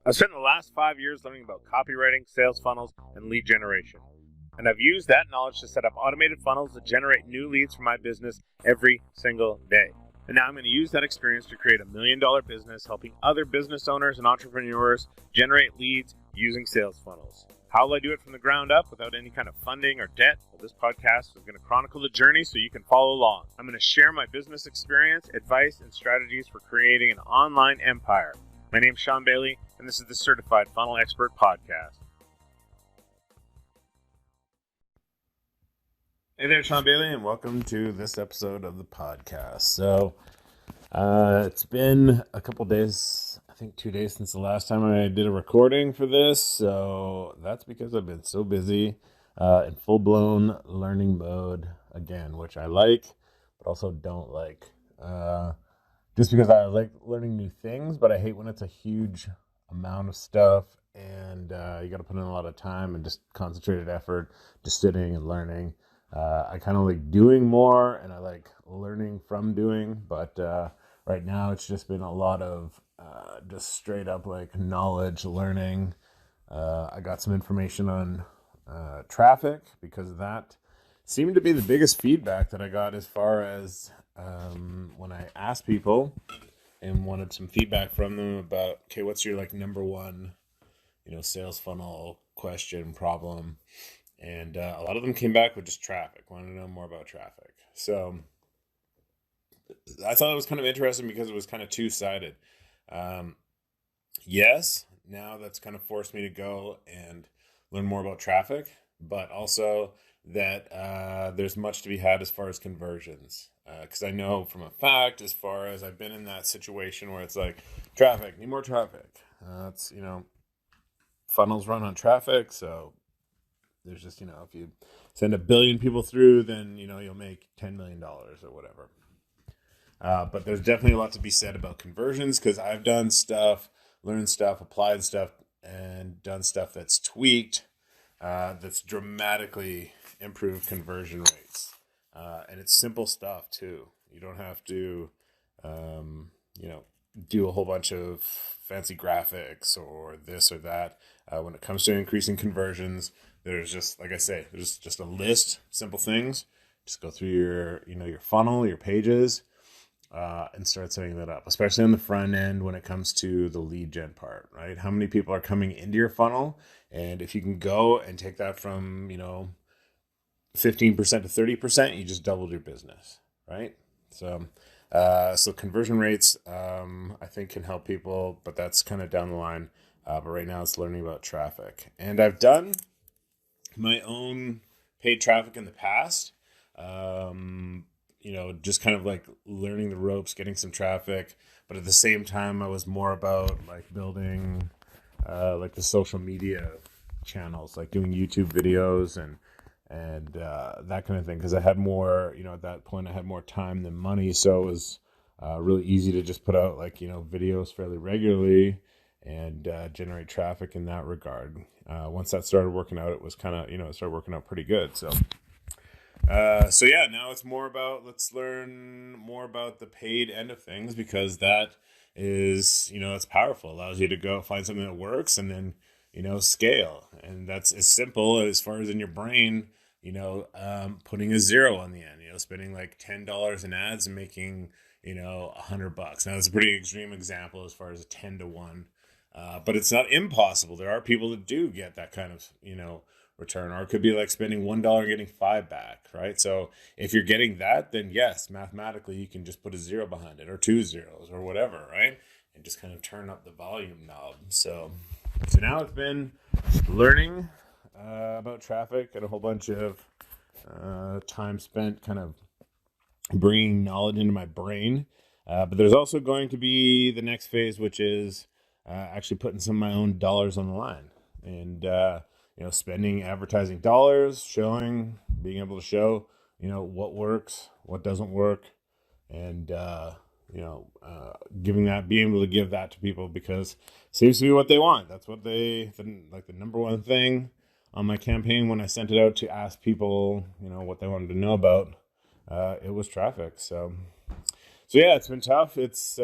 I've spent the last 5 years learning about copywriting, sales funnels, and lead generation. And I've used that knowledge to set up automated funnels that generate new leads for my business every single day. And now I'm going to use that experience to create $1 million business, helping other business owners and entrepreneurs generate leads using sales funnels. How will I do it from the ground up without any kind of funding or debt? Well, this podcast is going to chronicle the journey so you can follow along. I'm going to share my business experience, advice, and strategies for creating an online empire. My name's Sean Bailey, and this is the Certified Funnel Expert Podcast. Hey there, Sean Bailey, and welcome to this episode of the podcast. So, it's been a couple days, I think 2 days since the last time I did a recording for this. So that's because I've been so busy in full-blown learning mode again, which I like, but also don't like. Just because I like learning new things, but I hate when it's a huge amount of stuff and you got to put in a lot of time and just concentrated effort, just sitting and learning. I kind of like doing more and I like learning from doing, but right now it's just been a lot of just straight up like knowledge learning. I got some information on traffic because that seemed to be the biggest feedback that I got as far as when I asked people and wanted some feedback from them about, okay, what's your like number one, sales funnel question, problem? And a lot of them came back with just traffic, wanted to know more about traffic. So I thought it was kind of interesting because it was kind of two-sided. Yes, now that's kind of forced me to go and learn more about traffic, but also that there's much to be had as far as conversions. Because I know from a fact, as far as I've been in that situation where it's like, traffic, need more traffic. It's, funnels run on traffic, so there's just, if you send 1 billion people through, then, you'll make $10 million or whatever. But there's definitely a lot to be said about conversions because I've done stuff, learned stuff, applied stuff, and done stuff that's tweaked, that's dramatically improved conversion rates. And it's simple stuff too. You don't have to, do a whole bunch of fancy graphics or this or that. When it comes to increasing conversions, there's just, like I say, there's just a list, simple things. Just go through your funnel, your pages, and start setting that up, especially on the front end when it comes to the lead gen part, right? How many people are coming into your funnel? And if you can go and take that from, 15% to 30%, you just doubled your business, right? So conversion rates, I think can help people, but that's kind of down the line. But right now it's learning about traffic. And I've done my own paid traffic in the past, just kind of like learning the ropes, getting some traffic. But at the same time, I was more about like building like the social media channels, like doing YouTube videos and that kind of thing. Because I had more, at that point, I had more time than money. So it was really easy to just put out like, videos fairly regularly and generate traffic in that regard. Once that started working out, it was kind of, it started working out pretty good. So yeah, now it's more about, let's learn more about the paid end of things because that is, it's powerful. It allows you to go find something that works and then, scale. And that's as simple as far as in your brain, putting a zero on the end, spending like $10 in ads and making, $100. Now that's a pretty extreme example as far as a 10 to 1. But it's not impossible. There are people that do get that kind of, return, or it could be like spending $1 and getting 5 back, right? So if you're getting that, then yes, mathematically you can just put a zero behind it or 2 zeros or whatever, right? And just kind of turn up the volume knob. So now it's been learning about traffic and a whole bunch of time spent kind of bringing knowledge into my brain. But there's also going to be the next phase, which is actually putting some of my own dollars on the line and, spending advertising dollars, being able to show, what works, what doesn't work, and, being able to give that to people because it seems to be what they want. That's what the number one thing on my campaign when I sent it out to ask people, what they wanted to know about, it was traffic. So yeah, it's been tough. It's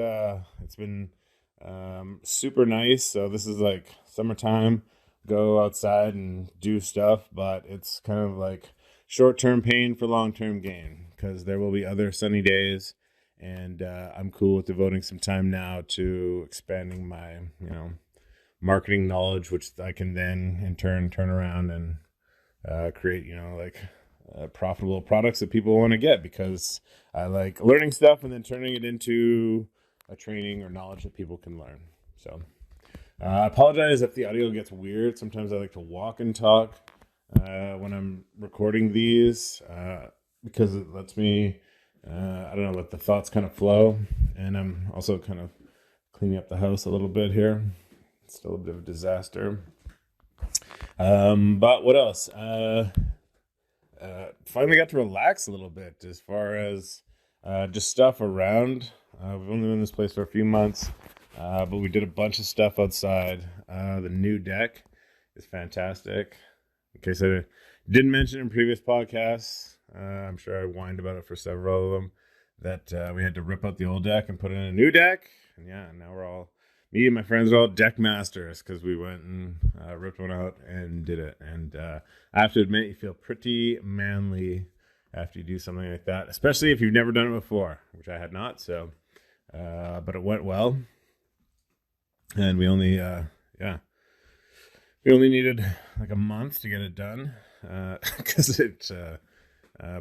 been Super nice. So this is like summertime, go outside and do stuff, but it's kind of like short-term pain for long-term gain because there will be other sunny days, and I'm cool with devoting some time now to expanding my, marketing knowledge, which I can then in turn turn around and create, profitable products that people want to get because I like learning stuff and then turning it into a training or knowledge that people can learn. So I apologize if the audio gets weird. Sometimes I like to walk and talk when I'm recording these because it lets me, I don't know, let the thoughts kind of flow. And I'm also kind of cleaning up the house a little bit here. It's still a bit of a disaster. But what else? Finally got to relax a little bit as far as just stuff around. We've only been in this place for a few months, but we did a bunch of stuff outside. The new deck is fantastic. In case I didn't mention in previous podcasts, I'm sure I whined about it for several of them, that we had to rip out the old deck and put in a new deck. And yeah, now me and my friends are all deck masters because we went and ripped one out and did it. And I have to admit, you feel pretty manly after you do something like that, especially if you've never done it before, which I had not. So, but it went well, and we only needed like a month to get it done because it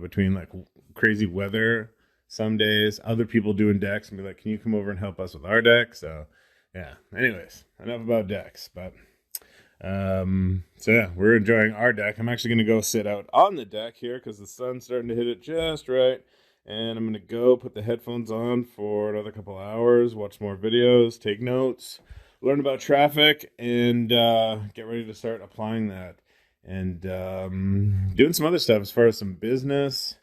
between like crazy weather some days, other people doing decks and be like, can you come over and help us with our deck? So yeah, anyways, enough about decks, but so yeah, we're enjoying our deck. I'm actually going to go sit out on the deck here because the sun's starting to hit it just right, and I'm going to go put the headphones on for another couple hours, watch more videos, take notes, learn about traffic, and get ready to start applying that and doing some other stuff as far as some business.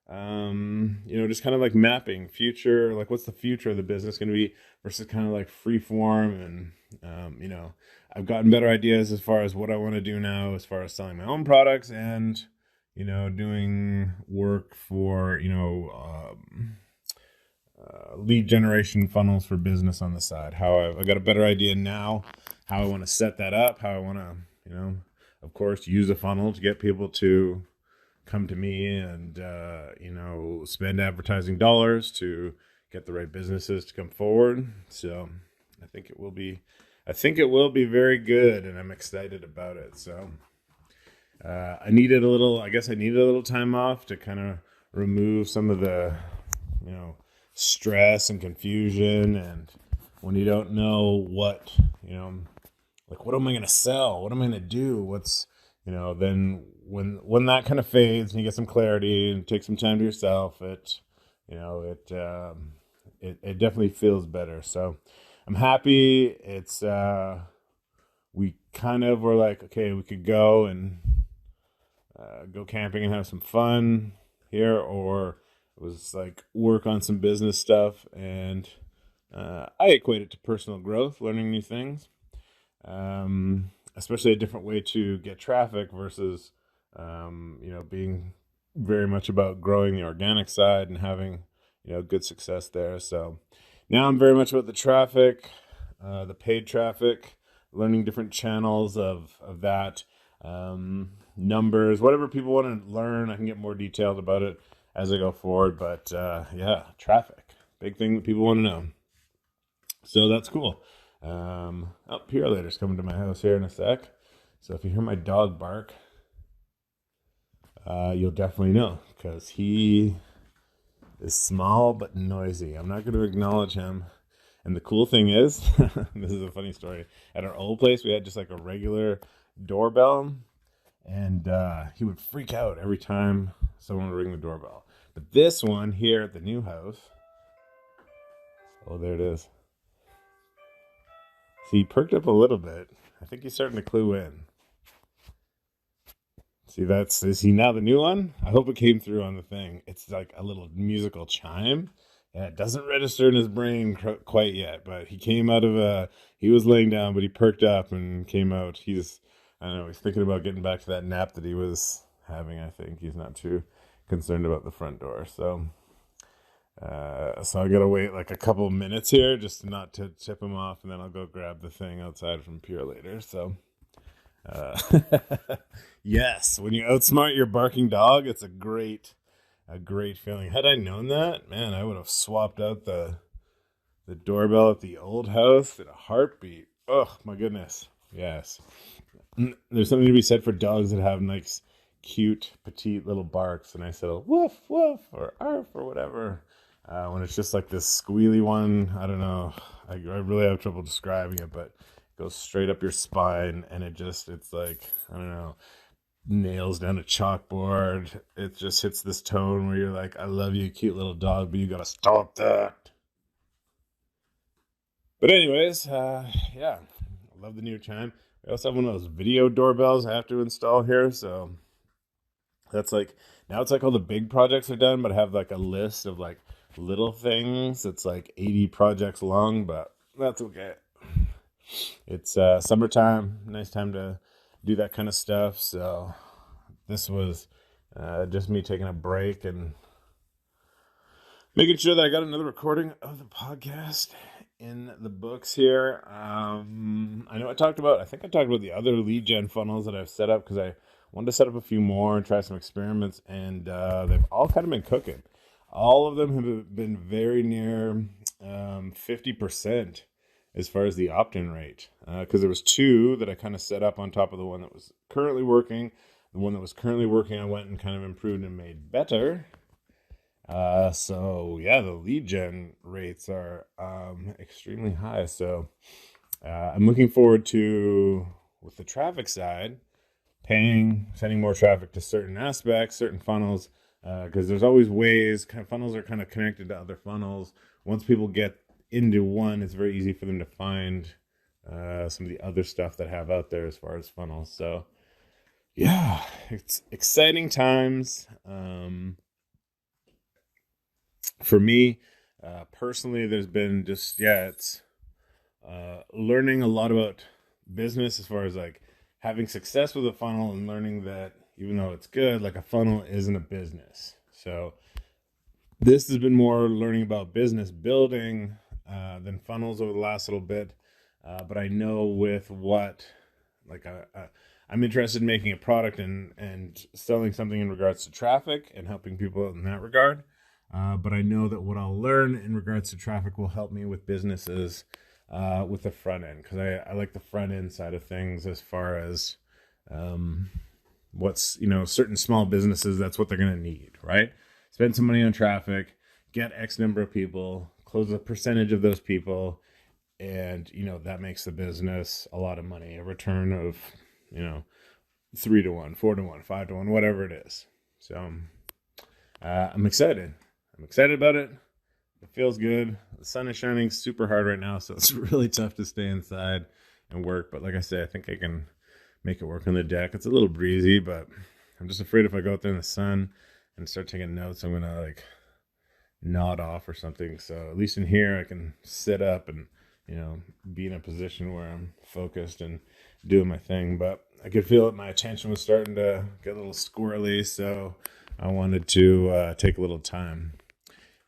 Just kind of like mapping future, like what's the future of the business going to be versus kind of like free form. And, I've gotten better ideas as far as what I want to do now, as far as selling my own products and, doing work for, lead generation funnels for business on the side. I got a better idea now, how I want to set that up, how I want to, of course, use a funnel to get people to come to me and, spend advertising dollars to get the right businesses to come forward. So I think it will be very good, and I'm excited about it. So I needed a little time off to kind of remove some of the, stress and confusion. And when you don't know what, like, what am I going to sell? What am I going to do? What's, then when that kind of fades and you get some clarity and take some time to yourself, it definitely feels better. So I'm happy. It's, we kind of were like, okay, we could go and go camping and have some fun here, or it was like work on some business stuff. And I equate it to personal growth, learning new things. Especially a different way to get traffic versus, being very much about growing the organic side and having, good success there. So now I'm very much about the traffic, the paid traffic, learning different channels of that, numbers, whatever people want to learn. I can get more detailed about it as I go forward. But traffic, big thing that people want to know. So that's cool. Peer later's coming to my house here in a sec. So if you hear my dog bark, you'll definitely know because he is small but noisy. I'm not going to acknowledge him. And the cool thing is, this is a funny story. At our old place, we had just like a regular doorbell, and he would freak out every time someone would ring the doorbell. But this one here at the new house, oh, there it is. See, he perked up a little bit. I think he's starting to clue in. See, is he now the new one? I hope it came through on the thing. It's like a little musical chime. Yeah, it doesn't register in his brain quite yet, but he came out of he was laying down, but he perked up and came out. He's thinking about getting back to that nap that he was having, I think. He's not too concerned about the front door. So, So I gotta wait like a couple minutes here just to not to tip him off, and then I'll go grab the thing outside from Pure later. So, uh, yes, when you outsmart your barking dog, it's a great feeling. Had I known that, man, I would have swapped out the doorbell at the old house in a heartbeat. Oh my goodness, yes. There's something to be said for dogs that have nice, cute, petite little barks, and I said woof woof or arf or whatever. When it's just like this squealy one, I don't know. I really have trouble describing it, but it goes straight up your spine, and it's like, I don't know, nails down a chalkboard. It just hits this tone where you're like, I love you, cute little dog, but you gotta stop that. But anyways, yeah, I love the new chime. We also have one of those video doorbells I have to install here, so that's like, now it's like all the big projects are done, but I have like a list of like little things. It's like 80 projects long, but that's okay. It's summertime, nice time to do that kind of stuff. So this was just me taking a break and making sure that I got another recording of the podcast in the books here. I know I think I talked about the other lead gen funnels that I've set up because I wanted to set up a few more and try some experiments, and they've all kind of been cooking. All of them have been very near 50% as far as the opt-in rate, because there was two that I kind of set up on top of the one that was currently working. The one that was currently working, I went and kind of improved and made better. So yeah, the lead gen rates are extremely high. So I'm looking forward to, with the traffic side, sending more traffic to certain aspects, certain funnels, because there's always ways. Funnels are kind of connected to other funnels. Once people get into one, it's very easy for them to find some of the other stuff that have out there as far as funnels. So yeah, it's exciting times. For me, personally, there's been it's learning a lot about business as far as like having success with a funnel and learning that even though it's good, like a funnel isn't a business. So this has been more learning about business building than funnels over the last little bit. But I know with what, like I'm interested in making a product and selling something in regards to traffic and helping people in that regard. But I know that what I'll learn in regards to traffic will help me with businesses with the front end, because I like the front end side of things as far as what's, certain small businesses, that's what they're going to need, right? Spend some money on traffic, get X number of people, close a percentage of those people, and, that makes the business a lot of money, a return of, 3-to-1, 4-to-1, 5-to-1, whatever it is. So I'm excited. I'm excited about it. It feels good. The sun is shining super hard right now, so it's really tough to stay inside and work. But like I say, I think I can make it work on the deck. It's a little breezy, but I'm just afraid if I go out there in the sun and start taking notes, I'm going to like nod off or something. So at least in here, I can sit up and, be in a position where I'm focused and doing my thing. But I could feel that my attention was starting to get a little squirrely, so I wanted to take a little time.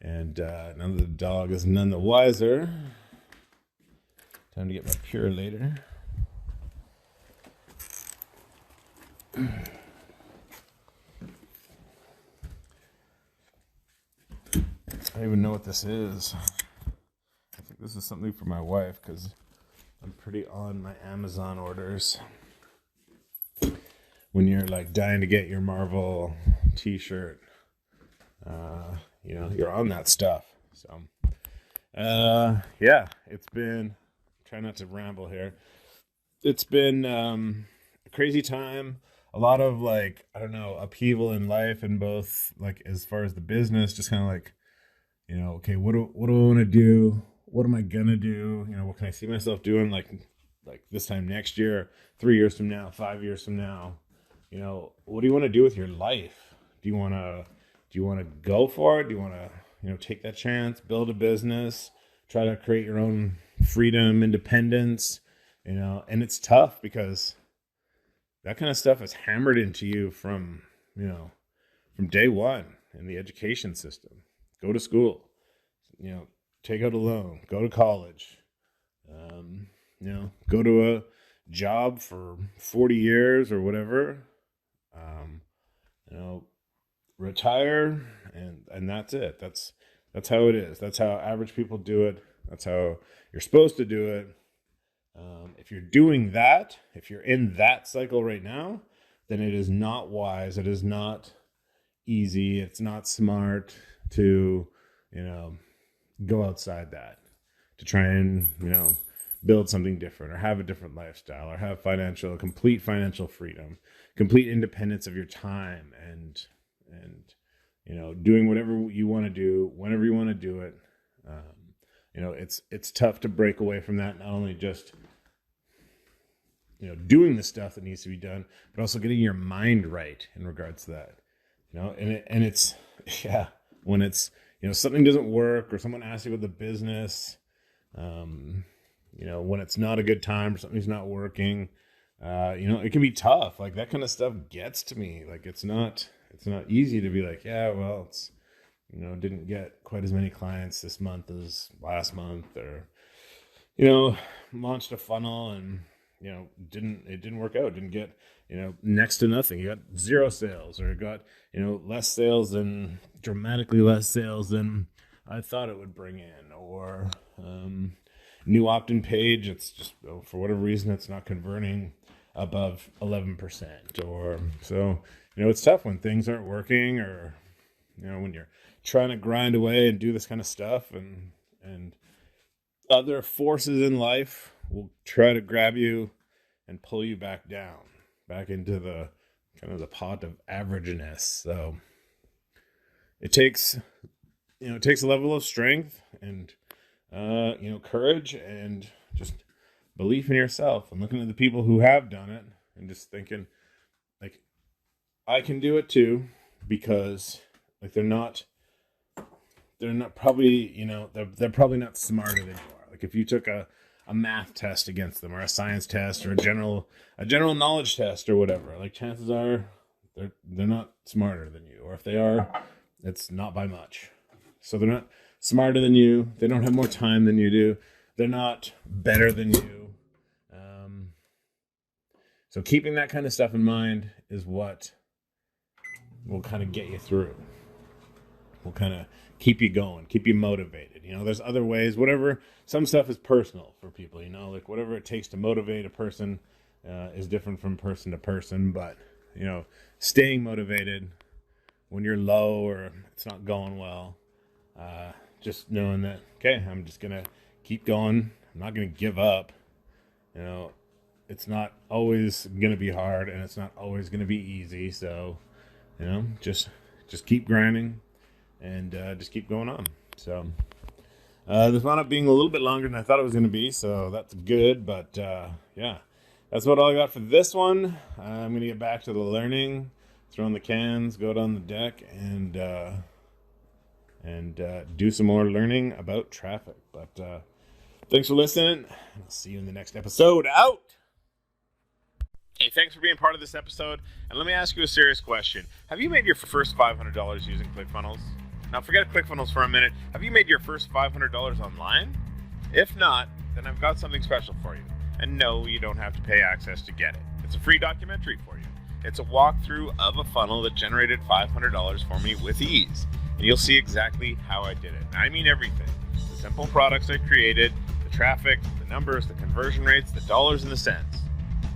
And now that the dog is none the wiser, time to get my Pure later. I don't even know what this is. I think this is something for my wife because I'm pretty on my Amazon orders. When you're like dying to get your Marvel t-shirt, you're on that stuff. So, it's been, try not to ramble here. It's been a crazy time. A lot of upheaval in life, and both like as far as the business, just kind of like, okay, what do I want to do? What am I gonna do? What can I see myself doing like this time next year, 3 years from now, 5 years from now? What do you want to do with your life? Do you want to go for it? Do you want to, take that chance, build a business, try to create your own freedom, independence, and it's tough because that kind of stuff is hammered into you from day one in the education system. Go to school, take out a loan, go to college, go to a job for 40 years or whatever, retire, and that's it. That's how it is. That's how average people do it. That's how you're supposed to do it. If you're doing that, if you're in that cycle right now, then it is not wise. It is not easy. It's not smart to, go outside that, to try and, build something different or have a different lifestyle or have complete financial freedom, complete independence of your time and doing whatever you want to do, whenever you want to do it. It's tough to break away from that. Not only just, doing the stuff that needs to be done, but also getting your mind right in regards to that, when it's, something doesn't work or someone asks you about the business, when it's not a good time or something's not working, it can be tough. Like that kind of stuff gets to me. Like it's not easy to be like, yeah, well, it's, didn't get quite as many clients this month as last month, or, launched a funnel and, it didn't work out, didn't get, next to nothing. You got 0 sales, or it got, less sales than dramatically less sales than I thought it would bring in, or, new opt-in page, it's just, for whatever reason, it's not converting above 11%, or so, it's tough when things aren't working, or, when you're trying to grind away and do this kind of stuff, and other forces in life will try to grab you and pull you back down, back into the kind of the pot of averageness. So it takes a level of strength and, courage and just belief in yourself, and looking at the people who have done it and just thinking like, I can do it too, because like they're not probably, they're probably not smarter than you are. Like if you took a math test against them, or a science test, or a general knowledge test, or whatever, like chances are they're not smarter than you, or if they are, it's not by much. So they're not smarter than you. They don't have more time than you do. They're not better than you. So keeping that kind of stuff in mind is what will kind of get you through. Will kind of keep you going, keep you motivated. There's other ways, whatever. Some stuff is personal for people, like whatever it takes to motivate a person is different from person to person. But, staying motivated when you're low or it's not going well, just knowing that, okay, I'm just going to keep going. I'm not going to give up. It's not always going to be hard, and it's not always going to be easy. So, just keep grinding. And just keep going on. So this wound up being a little bit longer than I thought it was going to be, so that's good. But that's what all I got for this one. I'm going to get back to the learning, throw in the cans, go down the deck, and do some more learning about traffic. But thanks for listening. I'll see you in the next episode. Out! Hey, thanks for being part of this episode. And let me ask you a serious question. Have you made your first $500 using ClickFunnels? Now, forget ClickFunnels for a minute. Have you made your first $500 online? If not, then I've got something special for you. And no, you don't have to pay access to get it. It's a free documentary for you. It's a walkthrough of a funnel that generated $500 for me with ease. And you'll see exactly how I did it. And I mean everything. The simple products I created, the traffic, the numbers, the conversion rates, the dollars and the cents.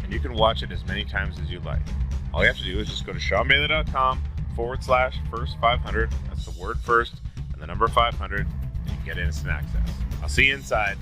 And you can watch it as many times as you like. All you have to do is just go to SeanBailey.com/first 500. That's the word first and the number 500. And you can get instant access. I'll see you inside.